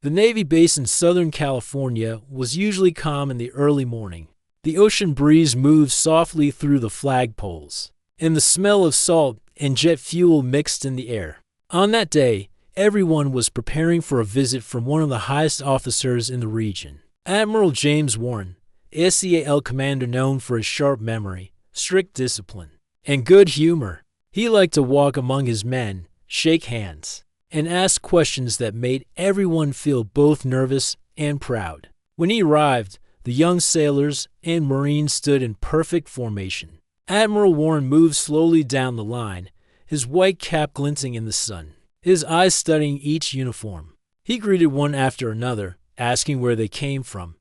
The Navy base in Southern California was usually calm in the early morning. The ocean breeze moved softly through the flagpoles, and the smell of salt and jet fuel mixed in the air. On that day, everyone was preparing for a visit from one of the highest officers in the region. Admiral James Warren, SEAL commander known for his sharp memory, strict discipline, and good humor. He liked to walk among his men, shake hands, and ask questions that made everyone feel both nervous and proud. When he arrived, the young sailors and Marines stood in perfect formation. Admiral Warren moved slowly down the line, his white cap glinting in the sun, his eyes studying each uniform. He greeted one after another, asking where they came from,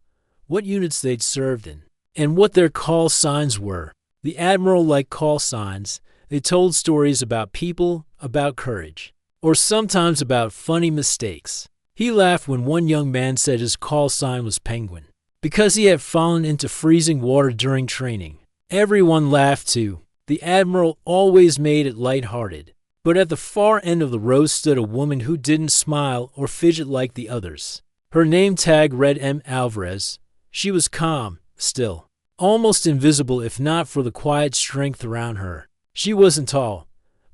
what units they'd served in, and what their call signs were. The Admiral liked call signs. They told stories about people, about courage, or sometimes about funny mistakes. He laughed when one young man said his call sign was Penguin, because he had fallen into freezing water during training. Everyone laughed too. The Admiral always made it lighthearted. But at the far end of the row stood a woman who didn't smile or fidget like the others. Her name tag read M. Alvarez. She was calm, still, almost invisible if not for the quiet strength around her. She wasn't tall,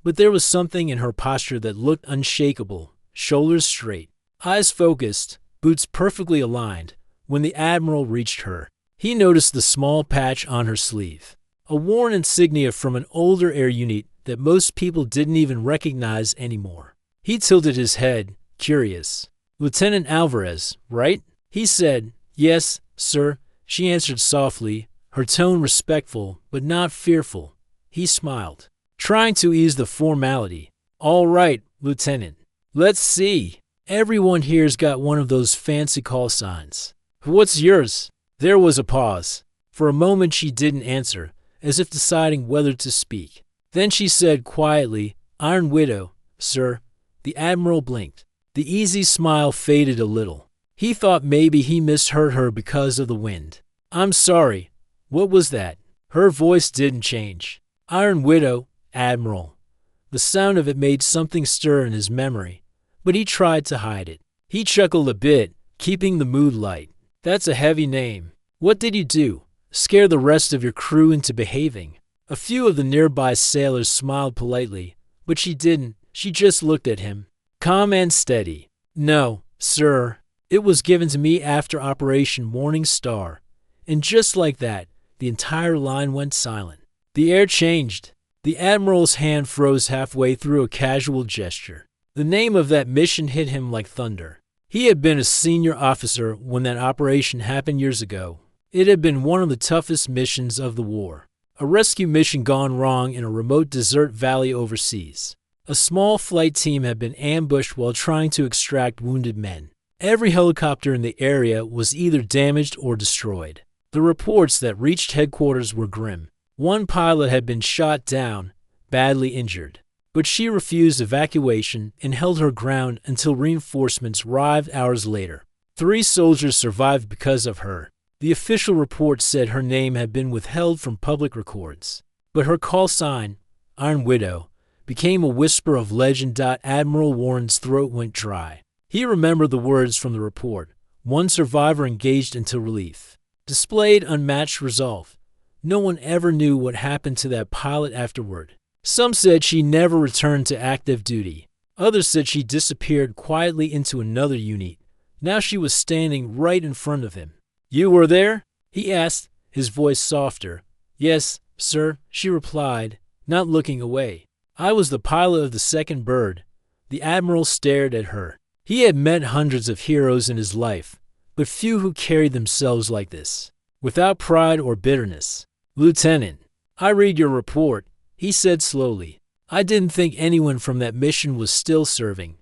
but there was something in her posture that looked unshakable, shoulders straight, eyes focused, boots perfectly aligned. When the Admiral reached her, he noticed the small patch on her sleeve, a worn insignia from an older air unit that most people didn't even recognize anymore. He tilted his head, curious. "Lieutenant Alvarez, right?" He said. "Yes, sir," she answered softly, her tone respectful but not fearful. He smiled, trying to ease the formality. "All right, Lieutenant. Let's see. Everyone here's got one of those fancy call signs. What's yours?" There was a pause. For a moment she didn't answer, as if deciding whether to speak. Then she said quietly, "Iron Widow, sir." The Admiral blinked. The easy smile faded a little. He thought maybe he misheard her because of the wind. "I'm sorry. What was that?" Her voice didn't change. "Iron Widow, Admiral." The sound of it made something stir in his memory, but he tried to hide it. He chuckled a bit, keeping the mood light. "That's a heavy name. What did you do? Scare the rest of your crew into behaving?" A few of the nearby sailors smiled politely, but she didn't. She just looked at him, calm and steady. "No, sir. It was given to me after Operation Morning Star." And just like that, the entire line went silent. The air changed. The Admiral's hand froze halfway through a casual gesture. The name of that mission hit him like thunder. He had been a senior officer when that operation happened years ago. It had been one of the toughest missions of the war. A rescue mission gone wrong in a remote desert valley overseas. A small flight team had been ambushed while trying to extract wounded men. Every helicopter in the area was either damaged or destroyed. The reports that reached headquarters were grim. One pilot had been shot down, badly injured. But she refused evacuation and held her ground until reinforcements arrived hours later. 3 soldiers survived because of her. The official report said her name had been withheld from public records. But her call sign, Iron Widow, became a whisper of legend. Admiral Warren's throat went dry. He remembered the words from the report. One survivor engaged until relief. Displayed unmatched resolve. No one ever knew what happened to that pilot afterward. Some said she never returned to active duty. Others said she disappeared quietly into another unit. Now she was standing right in front of him. "You were there?" he asked, his voice softer. "Yes, sir," she replied, not looking away. "I was the pilot of the second bird." The Admiral stared at her. He had met hundreds of heroes in his life, but few who carried themselves like this, without pride or bitterness. "Lieutenant, I read your report," he said slowly. "I didn't think anyone from that mission was still serving.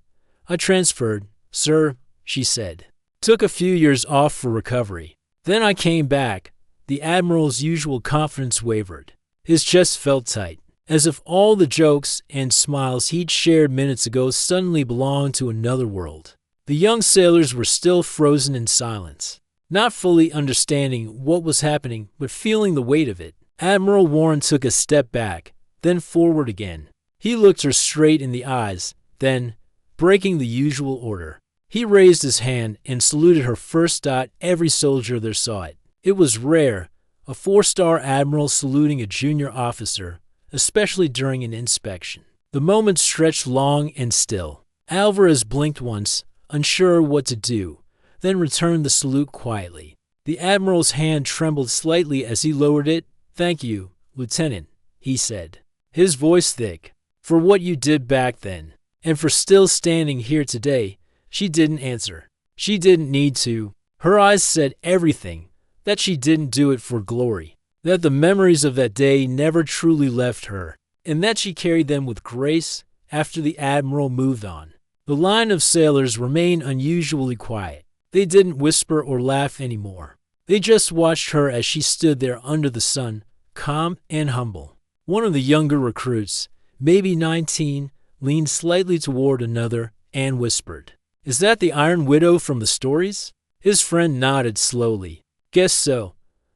I transferred, sir," she said. "Took a few years off for recovery. Then I came back." The Admiral's usual confidence wavered. His chest felt tight, as if all the jokes and smiles he'd shared minutes ago suddenly belonged to another world. The young sailors were still frozen in silence, not fully understanding what was happening but feeling the weight of it. Admiral Warren took a step back, then forward again. He looked her straight in the eyes, then, breaking the usual order, He raised his hand and saluted her first. Every soldier there saw it. It was rare, a four-star admiral saluting a junior officer, especially during an inspection. The moment stretched long and still. Alvarez blinked once, unsure what to do, then returned the salute quietly. The admiral's hand trembled slightly as he lowered it. "Thank you, Lieutenant," he said, his voice thick, "for what you did back then, and for still standing here today." She didn't answer. She didn't need to. Her eyes said everything, that she didn't do it for glory, that the memories of that day never truly left her, and that she carried them with grace after the admiral moved on. The line of sailors remained unusually quiet. They didn't whisper or laugh anymore. They just watched her as she stood there under the sun, calm and humble. One of the younger recruits, maybe 19, leaned slightly toward another and whispered, "Is that the Iron Widow from the stories?" His friend nodded slowly. "Guess so."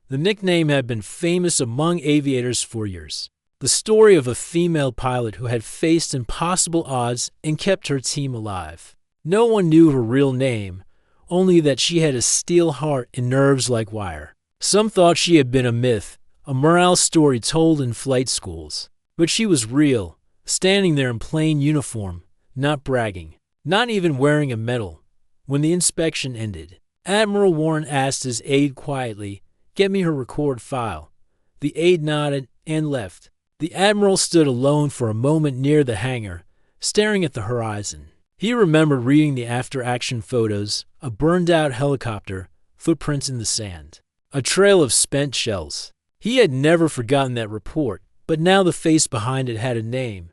The nickname had been famous among aviators for years. The story of a female pilot who had faced impossible odds and kept her team alive. No one knew her real name, only that she had a steel heart and nerves like wire. Some thought she had been a myth, a morale story told in flight schools. But she was real, standing there in plain uniform, not bragging, not even wearing a medal. When the inspection ended, Admiral Warren asked his aide quietly, "Get me her record file." The aide nodded and left. The admiral stood alone for a moment near the hangar, staring at the horizon. He remembered reading the after-action photos, a burned-out helicopter, footprints in the sand, a trail of spent shells. He had never forgotten that report, but now the face behind it had a name.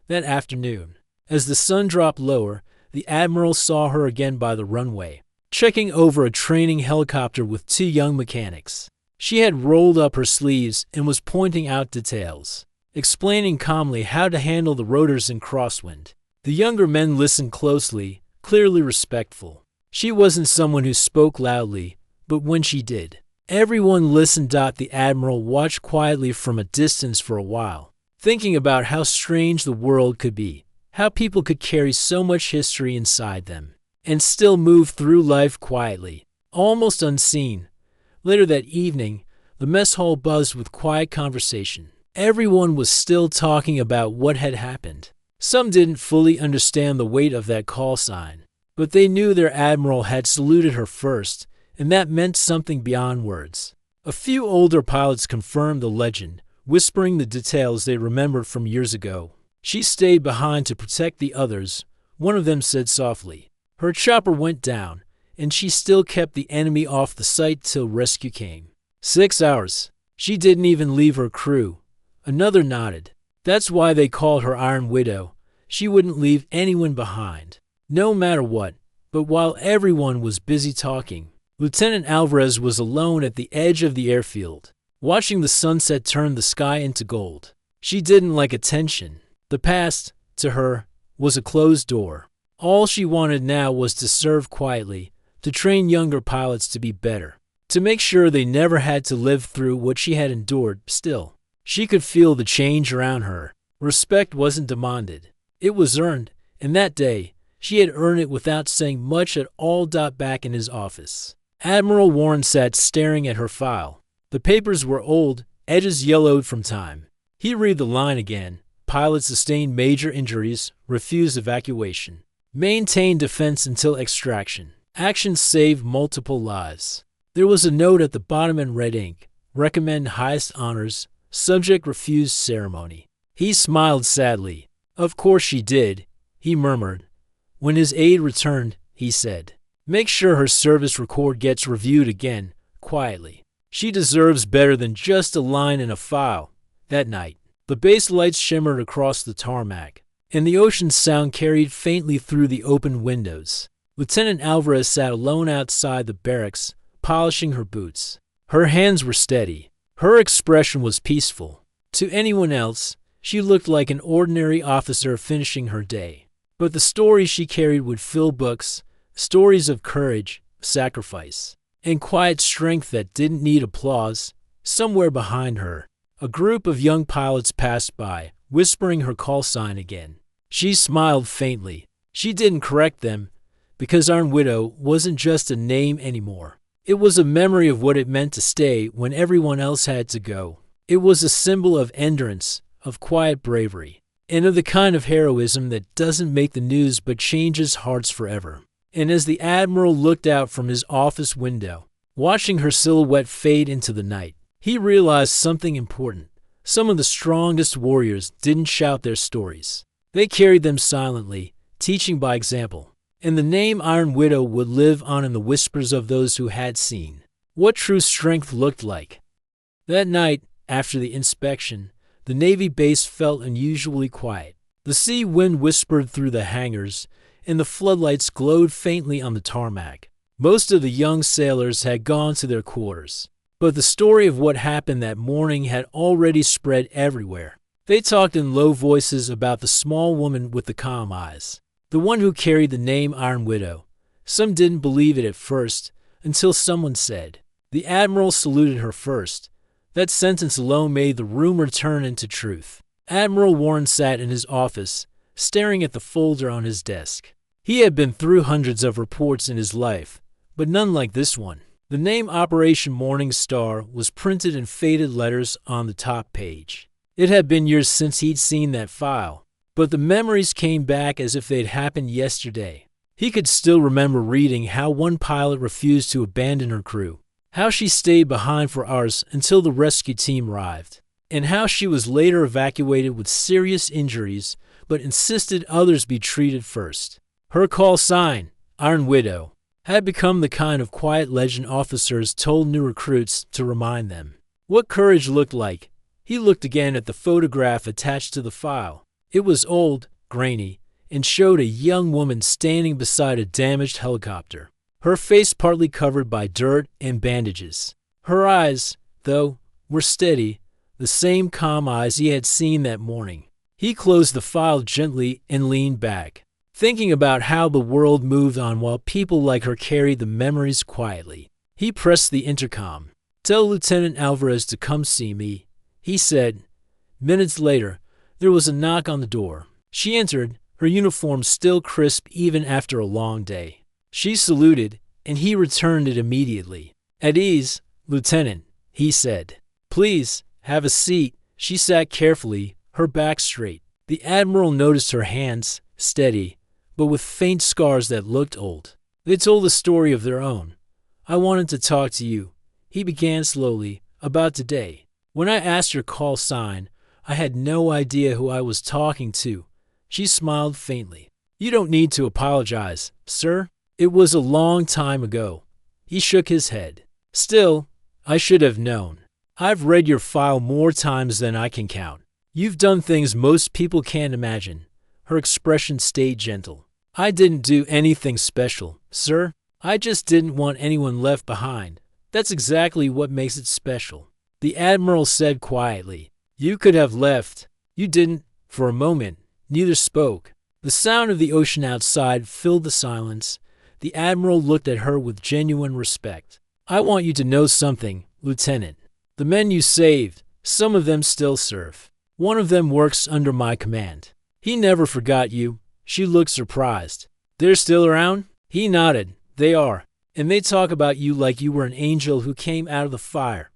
That afternoon, as the sun dropped lower, the admiral saw her again by the runway, checking over a training helicopter with two young mechanics. She had rolled up her sleeves and was pointing out details, explaining calmly how to handle the rotors in crosswind. The younger men listened closely, clearly respectful. She wasn't someone who spoke loudly, but when she did, everyone listened. The admiral watched quietly from a distance for a while, thinking about how strange the world could be, how people could carry so much history inside them, and still move through life quietly, almost unseen. Later that evening, the mess hall buzzed with quiet conversation. Everyone was still talking about what had happened. Some didn't fully understand the weight of that call sign, but they knew their admiral had saluted her first, and that meant something beyond words. A few older pilots confirmed the legend, whispering the details they remembered from years ago. "She stayed behind to protect the others," one of them said softly. "Her chopper went down, and she still kept the enemy off the site till rescue came. 6 hours. She didn't even leave her crew." Another nodded. "That's why they called her Iron Widow. She wouldn't leave anyone behind, no matter what." But while everyone was busy talking, Lieutenant Alvarez was alone at the edge of the airfield, watching the sunset turn the sky into gold. She didn't like attention. The past, to her, was a closed door. All she wanted now was to serve quietly, to train younger pilots to be better, to make sure they never had to live through what she had endured. Still, she could feel the change around her. Respect wasn't demanded. It was earned, and that day, she had earned it without saying much at all. Back in his office, Admiral Warren sat staring at her file. The papers were old, edges yellowed from time. He read the line again. "Pilot sustained major injuries, refused evacuation. Maintain defense until extraction. Action saved multiple lives." There was a note at the bottom in red ink. "Recommend highest honors. Subject refused ceremony." He smiled sadly. "Of course she did," he murmured. When his aide returned, he said, "Make sure her service record gets reviewed again," quietly. "She deserves better than just a line in a file." That night, the base lights shimmered across the tarmac, and the ocean's sound carried faintly through the open windows. Lieutenant Alvarez sat alone outside the barracks, polishing her boots. Her hands were steady. Her expression was peaceful. To anyone else, she looked like an ordinary officer finishing her day. But the stories she carried would fill books, stories of courage, sacrifice, and quiet strength that didn't need applause. Somewhere behind her, a group of young pilots passed by, whispering her call sign again. She smiled faintly. She didn't correct them, because Iron Widow wasn't just a name anymore. It was a memory of what it meant to stay when everyone else had to go. It was a symbol of endurance, of quiet bravery, and of the kind of heroism that doesn't make the news but changes hearts forever. And as the Admiral looked out from his office window, watching her silhouette fade into the night, he realized something important. Some of the strongest warriors didn't shout their stories. They carried them silently, teaching by example. And the name Iron Widow would live on in the whispers of those who had seen what true strength looked like. That night, after the inspection, the Navy base felt unusually quiet. The sea wind whispered through the hangars, and the floodlights glowed faintly on the tarmac. Most of the young sailors had gone to their quarters, but the story of what happened that morning had already spread everywhere. They talked in low voices about the small woman with the calm eyes, the one who carried the name Iron Widow. Some didn't believe it at first, until someone said. The Admiral saluted her first. That sentence alone made the rumor turn into truth. Admiral Warren sat in his office, staring at the folder on his desk. He had been through hundreds of reports in his life, but none like this one. The name Operation Morning Star was printed in faded letters on the top page. It had been years since he'd seen that file, but the memories came back as if they'd happened yesterday. He could still remember reading how one pilot refused to abandon her crew, how she stayed behind for hours until the rescue team arrived, and how she was later evacuated with serious injuries but insisted others be treated first. Her call sign, Iron Widow, had become the kind of quiet legend officers told new recruits to remind them what courage looked like. He looked again at the photograph attached to the file. It was old, grainy, and showed a young woman standing beside a damaged helicopter, her face partly covered by dirt and bandages. Her eyes, though, were steady, the same calm eyes he had seen that morning. He closed the file gently and leaned back, thinking about how the world moved on while people like her carried the memories quietly. He pressed the intercom. "Tell Lieutenant Alvarez to come see me," he said. Minutes later, there was a knock on the door. She entered, her uniform still crisp even after a long day. She saluted, and he returned it immediately. "At ease, Lieutenant," he said. "Please, have a seat." She sat carefully, her back straight. The Admiral noticed her hands, steady, but with faint scars that looked old. They told a story of their own. "I wanted to talk to you," he began slowly, "about today. When I asked your call sign, I had no idea who I was talking to." She smiled faintly. "You don't need to apologize, sir. It was a long time ago." He shook his head. "Still, I should have known. I've read your file more times than I can count. You've done things most people can't imagine." Her expression stayed gentle. "I didn't do anything special, sir. I just didn't want anyone left behind. That's exactly what makes it special." The Admiral said quietly, "You could have left. You didn't." For a moment, neither spoke. The sound of the ocean outside filled the silence. The Admiral looked at her with genuine respect. "I want you to know something, Lieutenant. The men you saved, some of them still serve. One of them works under my command. He never forgot you." She looked surprised. "They're still around?" He nodded. "They are. And they talk about you like you were an angel who came out of the fire."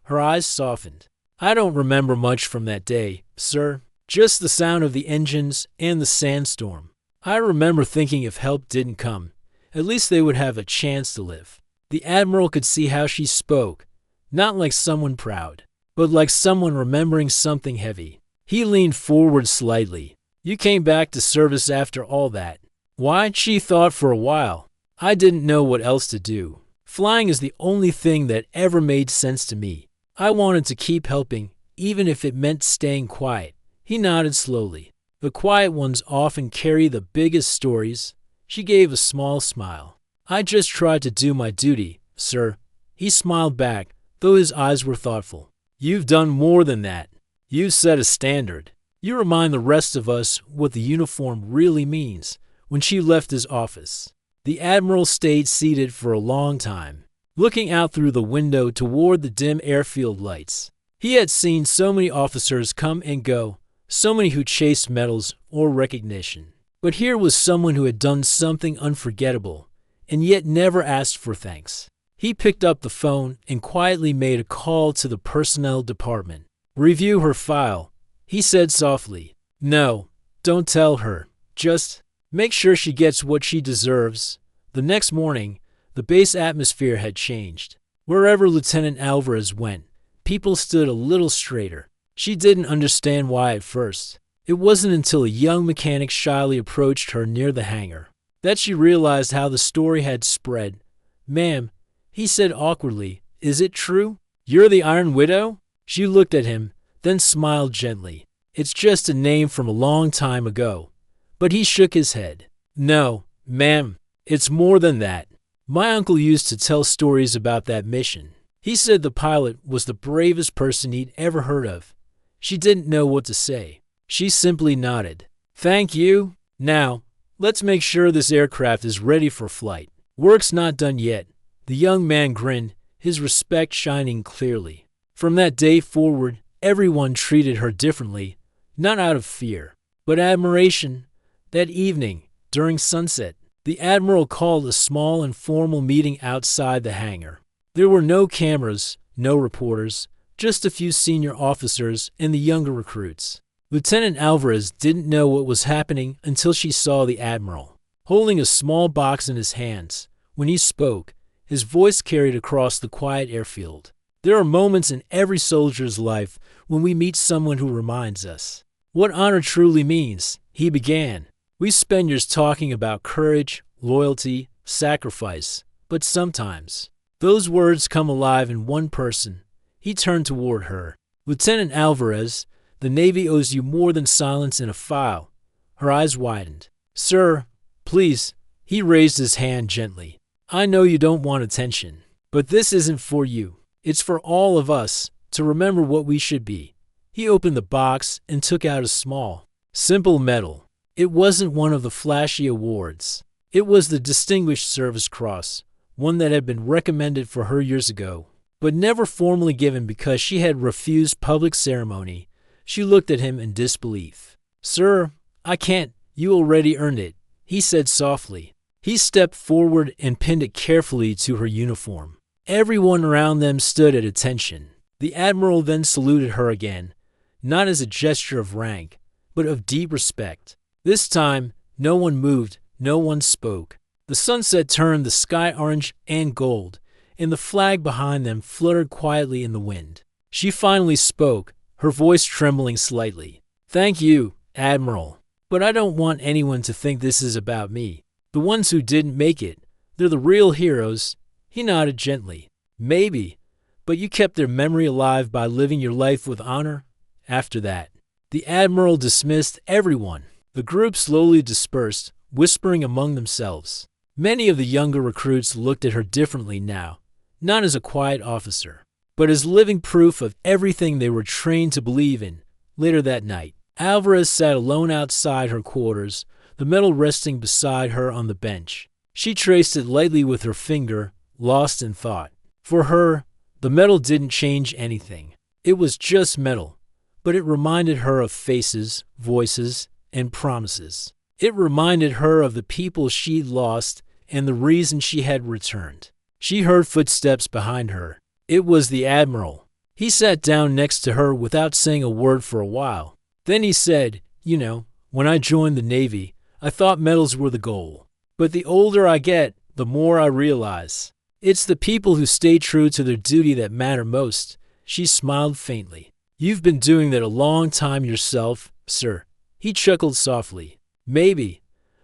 Her eyes softened. "I don't remember much from that day, sir. Just the sound of the engines and the sandstorm. I remember thinking if help didn't come, at least they would have a chance to live." The Admiral could see how she spoke, not like someone proud, but like someone remembering something heavy. He leaned forward slightly. "You came back to service after all that." "Why?" She thought for a while. "I didn't know what else to do. Flying is the only thing that ever made sense to me. I wanted to keep helping, even if it meant staying quiet." He nodded slowly. "The quiet ones often carry the biggest stories." She gave a small smile. "I just tried to do my duty, sir." He smiled back, though his eyes were thoughtful. "You've done more than that. You've set a standard. You remind the rest of us what the uniform really means." When she left his office, the Admiral stayed seated for a long time, looking out through the window toward the dim airfield lights. He had seen so many officers come and go, so many who chased medals or recognition. But here was someone who had done something unforgettable, and yet never asked for thanks. He picked up the phone and quietly made a call to the personnel department. "Review her file," he said softly. "No, don't tell her. Just make sure she gets what she deserves." The next morning, the base atmosphere had changed. Wherever Lieutenant Alvarez went, people stood a little straighter. She didn't understand why at first. It wasn't until a young mechanic shyly approached her near the hangar that she realized how the story had spread. "Ma'am," he said awkwardly, "is it true? You're the Iron Widow?" She looked at him, then smiled gently. "It's just a name from a long time ago." But he shook his head. "No, ma'am, it's more than that. My uncle used to tell stories about that mission. He said the pilot was the bravest person he'd ever heard of." She didn't know what to say. She simply nodded. "Thank you. Now, let's make sure this aircraft is ready for flight." "Work's not done yet." The young man grinned, his respect shining clearly. From that day forward, everyone treated her differently, not out of fear, but admiration. That evening, during sunset, the Admiral called a small informal meeting outside the hangar. There were no cameras, no reporters, just a few senior officers and the younger recruits. Lieutenant Alvarez didn't know what was happening until she saw the Admiral holding a small box in his hands. When he spoke, his voice carried across the quiet airfield. "There are moments in every soldier's life when we meet someone who reminds us what honor truly means," he began. "We spend years talking about courage, loyalty, sacrifice, but sometimes those words come alive in one person." He turned toward her. "Lieutenant Alvarez, the Navy owes you more than silence in a file." Her eyes widened. "Sir, please." He raised his hand gently. "I know you don't want attention, but this isn't for you. It's for all of us to remember what we should be." He opened the box and took out a small, simple medal. It wasn't one of the flashy awards. It was the Distinguished Service Cross, one that had been recommended for her years ago, but never formally given because she had refused public ceremony. She looked at him in disbelief. "Sir, I can't. You already earned it," he said softly. He stepped forward and pinned it carefully to her uniform. Everyone around them stood at attention. The Admiral then saluted her again, not as a gesture of rank, but of deep respect. This time, no one moved, no one spoke. The sunset turned the sky orange and gold, and the flag behind them fluttered quietly in the wind. She finally spoke, her voice trembling slightly. "Thank you, Admiral, but I don't want anyone to think this is about me. The ones who didn't make it, they're the real heroes." He nodded gently. "Maybe, but you kept their memory alive by living your life with honor." After that, the Admiral dismissed everyone. The group slowly dispersed, whispering among themselves. Many of the younger recruits looked at her differently now, not as a quiet officer, but as living proof of everything they were trained to believe in. Later that night, Alvarez sat alone outside her quarters, the medal resting beside her on the bench. She traced it lightly with her finger, lost in thought. For her, the medal didn't change anything. It was just metal, but it reminded her of faces, voices, and promises. It reminded her of the people she'd lost and the reason she had returned. She heard footsteps behind her. It was the Admiral. He sat down next to her without saying a word for a while. Then he said, "You know, when I joined the Navy, I thought medals were the goal. But the older I get, the more I realize it's the people who stay true to their duty that matter most." She smiled faintly. "You've been doing that a long time yourself, sir." He chuckled softly. "Maybe,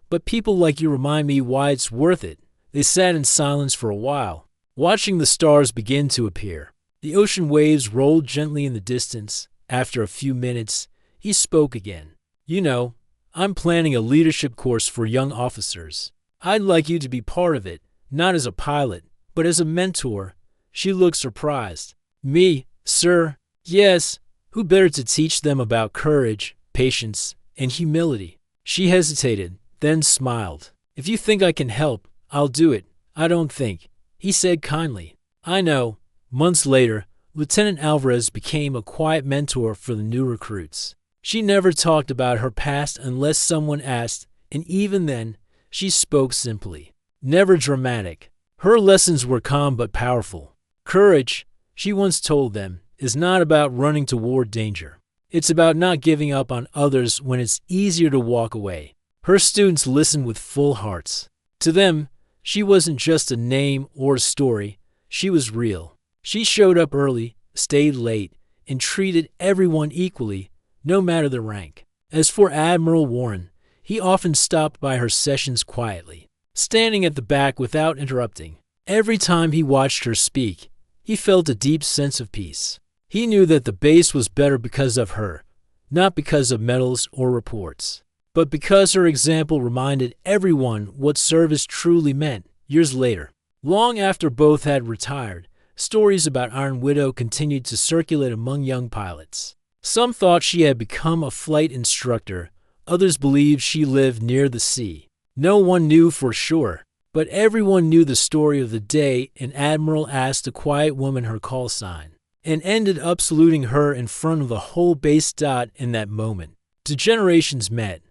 but people like you remind me why it's worth it." They sat in silence for a while, watching the stars begin to appear. The ocean waves rolled gently in the distance. After a few minutes, he spoke again. "You know, I'm planning a leadership course for young officers. I'd like you to be part of it, not as a pilot, but as a mentor." She looked surprised. "Me, sir?" "Yes. Who better to teach them about courage, patience, and humility?" She hesitated, then smiled. "If you think I can help, I'll do it." "I don't think," he said kindly. "I know." Months later, Lieutenant Alvarez became a quiet mentor for the new recruits. She never talked about her past unless someone asked, and even then, she spoke simply. Never dramatic. Her lessons were calm but powerful. Courage, she once told them, is not about running toward danger. It's about not giving up on others when it's easier to walk away. Her students listened with full hearts. To them, she wasn't just a name or a story. She was real. She showed up early, stayed late, and treated everyone equally, no matter the rank. As for Admiral Warren, he often stopped by her sessions quietly, standing at the back without interrupting. Every time he watched her speak, he felt a deep sense of peace. He knew that the base was better because of her, not because of medals or reports, but because her example reminded everyone what service truly meant. Years later, long after both had retired, stories about Iron Widow continued to circulate among young pilots. Some thought she had become a flight instructor, others believed she lived near the sea. No one knew for sure, but everyone knew the story of the day an admiral asked a quiet woman her call sign, and ended up saluting her in front of the whole base. In that moment, two generations met,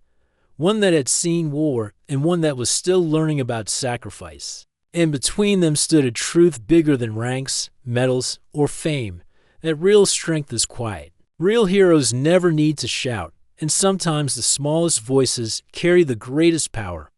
one that had seen war and one that was still learning about sacrifice. And between them stood a truth bigger than ranks, medals, or fame, that real strength is quiet. Real heroes never need to shout, and sometimes the smallest voices carry the greatest power.